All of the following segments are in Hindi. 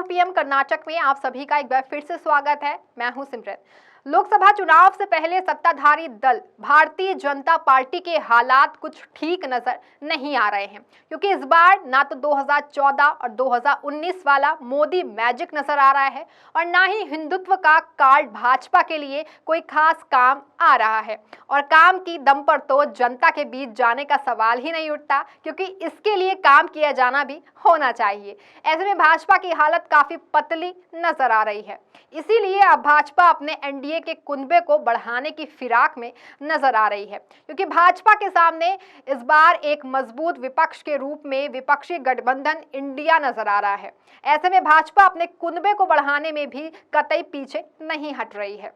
पीएम कर्नाटक में आप सभी का एक बार फिर से स्वागत है। मैं हूं सिमरन। लोकसभा चुनाव से पहले सत्ताधारी दल भारतीय जनता पार्टी के हालात कुछ ठीक नजर नहीं आ रहे हैं, क्योंकि इस बार ना तो 2014 और 2019 वाला मोदी मैजिक नजर आ रहा है और ना ही हिंदुत्व का कार्ड भाजपा के लिए कोई खास काम आ रहा है। और काम की दम पर तो जनता के बीच जाने का सवाल ही नहीं उठता, क्योंकि इसके लिए काम किया जाना भी होना चाहिए। ऐसे में भाजपा की हालत काफी पतली नजर आ रही है। इसीलिए अब भाजपा अपने एनडीए के कुनबे को बढ़ाने की फिराक में नजर आ रही है, क्योंकि भाजपा के सामने इस बार एक मजबूत विपक्ष के रूप में विपक्षी गठबंधन इंडिया नजर आ रहा है। ऐसे में भाजपा अपने कुनबे को बढ़ाने में भी कतई पीछे नहीं हट रही है।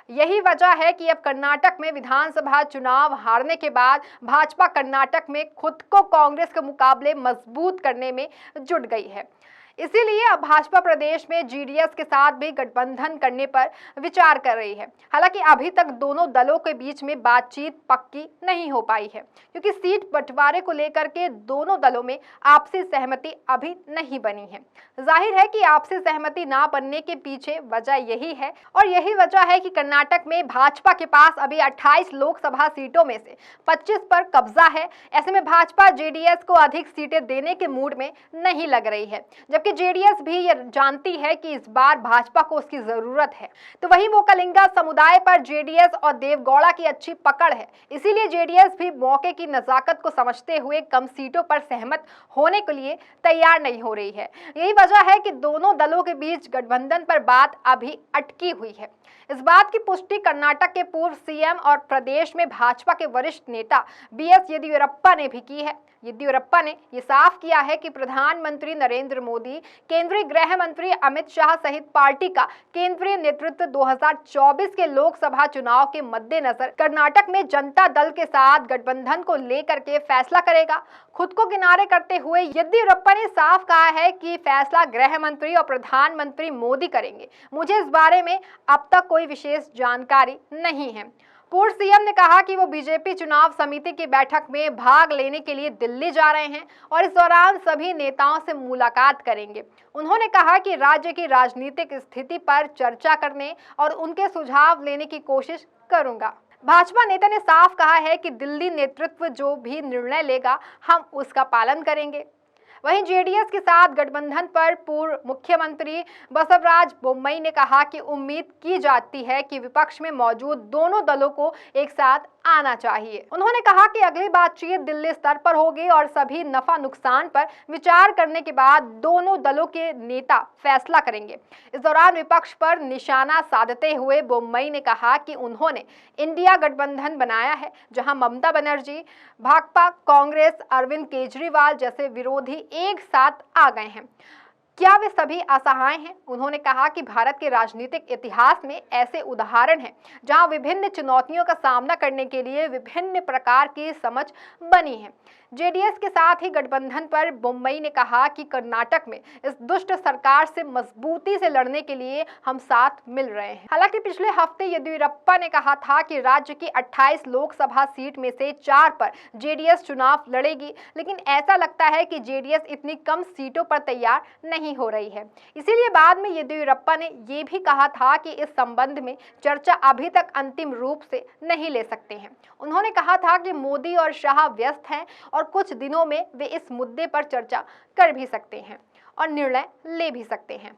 यही वजह है कि अब कर्नाटक में विधानसभा चुनाव हारने के बाद भाजपा कर्नाटक में खुद को कांग्रेस के मुकाबले मजबूत करने में जुट गई है। इसीलिए अब भाजपा प्रदेश में जेडीएस के साथ भी गठबंधन करने पर विचार कर रही है। हालांकि अभी तक दोनों दलों के बीच में बातचीत पक्की नहीं हो पाई है, क्योंकि सीट बंटवारे को लेकर के दोनों दलों में आपसी सहमति अभी नहीं बनी है। जाहिर है कि आपसी सहमति ना बनने के पीछे वजह यही है, और यही वजह है कि कर्नाटक में भाजपा के पास अभी 28 लोकसभा सीटों में से 25 पर कब्जा है। ऐसे में भाजपा जेडीएस को अधिक सीटें देने के मूड में नहीं लग रही है, जबकि जेडीएस भी ये जानती है कि इस बार भाजपा को उसकी जरूरत है। तो वही मोकलिंगा समुदाय पर जेडीएस और देवगौड़ा की अच्छी पकड़ है। इसीलिए जेडीएस भी मौके की नजाकत को समझते हुए कम सीटों पर सहमत होने के लिए तैयार नहीं हो रही है। यही वजह है कि दोनों दलों के बीच गठबंधन पर बात अभी अटकी हुई है। इस बात की पुष्टि कर्नाटक के पूर्व सीएम और प्रदेश में भाजपा के वरिष्ठ नेता बीएस येदियुरप्पा ने भी की है। येदियुरप्पा ने यह साफ किया है कि प्रधानमंत्री नरेंद्र मोदी, केंद्रीय गृह मंत्री अमित शाह सहित पार्टी का केंद्रीय नेतृत्व 2024 के लोकसभा चुनाव के मद्देनजर कर्नाटक में जनता दल के साथ गठबंधन को लेकर के फैसला करेगा। खुद को किनारे करते हुए येदियुरप्पा ने साफ कहा है कि फैसला गृह मंत्री और प्रधानमंत्री मोदी करेंगे। मुझे इस बारे में अब तक कोई विशेष जानकारी नहीं है। पूर्व सीएम ने कहा कि वो बीजेपी चुनाव समिति की बैठक में भाग लेने के लिए दिल्ली जा रहे हैं और इस दौरान सभी नेताओं से मुलाकात करेंगे। उन्होंने कहा कि राज्य की राजनीतिक स्थिति पर चर्चा करने और उनके सुझाव लेने की कोशिश करूंगा। भाजपा नेता ने साफ कहा है कि दिल्ली नेतृत्व जो भी निर्णय लेगा हम उसका पालन करेंगे। वहीं जेडीएस के साथ गठबंधन पर पूर्व मुख्यमंत्री बसवराज बोम्मई ने कहा कि उम्मीद की जाती है कि विपक्ष में मौजूद दोनों दलों को एक साथ आना चाहिए। उन्होंने कहा कि अगली बातचीत दिल्ली स्तर पर होगी और सभी नफा नुकसान पर विचार करने के बाद दोनों दलों के नेता फैसला करेंगे। इस दौरान विपक्ष पर निशाना साधते हुए बोम्मई ने कहा कि उन्होंने इंडिया गठबंधन बनाया है, जहां ममता बनर्जी, भाकपा, कांग्रेस, अरविंद केजरीवाल जैसे विरोधी एक साथ आ गए हैं। क्या वे सभी असहाय हैं? उन्होंने कहा कि भारत के राजनीतिक इतिहास में ऐसे उदाहरण हैं जहां विभिन्न चुनौतियों का सामना करने के लिए विभिन्न प्रकार की समझ बनी है। जेडीएस के साथ ही गठबंधन पर बोम्मई ने कहा कि कर्नाटक में इस दुष्ट सरकार से मजबूती से लड़ने के लिए हम साथ मिल रहे हैं। हालांकि पिछले हफ्ते येदियुरप्पा ने कहा था कि राज्य की 28 लोकसभा सीट में से 4 पर जेडीएस चुनाव लड़ेगी, लेकिन ऐसा लगता है कि जेडीएस इतनी कम सीटों पर तैयार नहीं हो रही है। इसीलिए बाद में येदियुरप्पा ने यह भी कहा था कि इस संबंध में चर्चा अभी तक अंतिम रूप से नहीं ले सकते हैं। उन्होंने कहा था कि मोदी और शाह व्यस्त हैं और कुछ दिनों में वे इस मुद्दे पर चर्चा कर भी सकते हैं और निर्णय ले भी सकते हैं।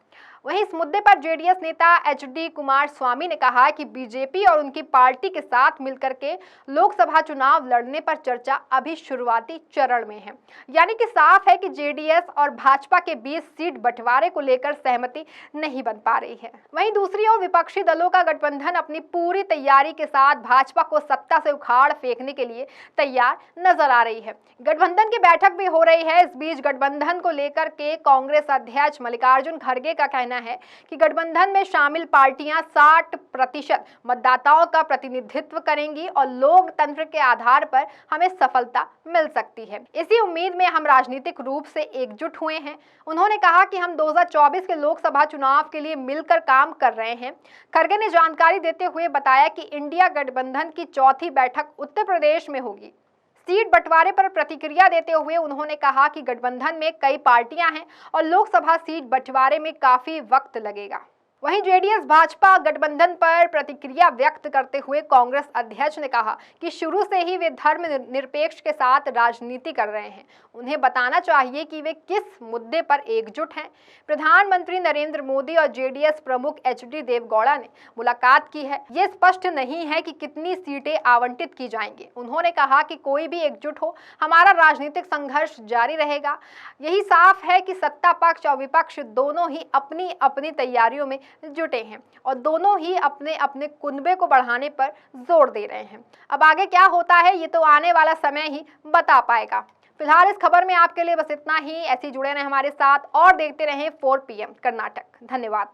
वहीं इस मुद्दे पर जेडीएस नेता एचडी कुमारस्वामी ने कहा कि बीजेपी और उनकी पार्टी के साथ मिलकर के लोकसभा चुनाव लड़ने पर चर्चा अभी शुरुआती चरण में है। यानी कि साफ है कि जेडीएस और भाजपा के बीच सीट बंटवारे को लेकर सहमति नहीं बन पा रही है। वहीं दूसरी ओर विपक्षी दलों का गठबंधन अपनी पूरी तैयारी के साथ भाजपा को सत्ता से उखाड़ फेंकने के लिए तैयार नजर आ रही है। गठबंधन की बैठक भी हो रही है। इस बीच गठबंधन को लेकर के कांग्रेस अध्यक्ष मल्लिकार्जुन खड़गे का कहना है कि गठबंधन में शामिल पार्टियां 60% मतदाताओं का प्रतिनिधित्व करेंगी और लोकतंत्र के आधार पर हमें सफलता मिल सकती है। इसी उम्मीद में हम राजनीतिक रूप से एकजुट हुए हैं। उन्होंने कहा कि हम 2024 के लोकसभा चुनाव के लिए मिलकर काम कर रहे हैं। खड़गे ने जानकारी देते हुए बताया कि इंडिया गठबंधन की चौथी बैठक उत्तर प्रदेश में होगी। सीट बंटवारे पर प्रतिक्रिया देते हुए उन्होंने कहा कि गठबंधन में कई पार्टियां हैं और लोकसभा सीट बंटवारे में काफी वक्त लगेगा। वहीं जेडीएस भाजपा गठबंधन पर प्रतिक्रिया व्यक्त करते हुए कांग्रेस अध्यक्ष ने कहा कि शुरू से ही वे धर्मनिरपेक्ष के साथ राजनीति कर रहे हैं। उन्हें बताना चाहिए कि वे किस मुद्दे पर एकजुट हैं। प्रधानमंत्री नरेंद्र मोदी और जेडीएस प्रमुख एचडी देवगौड़ा ने मुलाकात की है। ये स्पष्ट नहीं है कि कितनी सीटें आवंटित की जाएंगी। उन्होंने कहा कि कोई भी एकजुट हो, हमारा राजनीतिक संघर्ष जारी रहेगा। यही साफ है कि सत्ता पक्ष और विपक्ष दोनों ही अपनी अपनी तैयारियों में जुटे हैं और दोनों ही अपने अपने कुनबे को बढ़ाने पर जोर दे रहे हैं। अब आगे क्या होता है ये तो आने वाला समय ही बता पाएगा। फिलहाल इस खबर में आपके लिए बस इतना ही। ऐसे जुड़े रहें हमारे साथ और देखते रहें 4 PM कर्नाटक। धन्यवाद।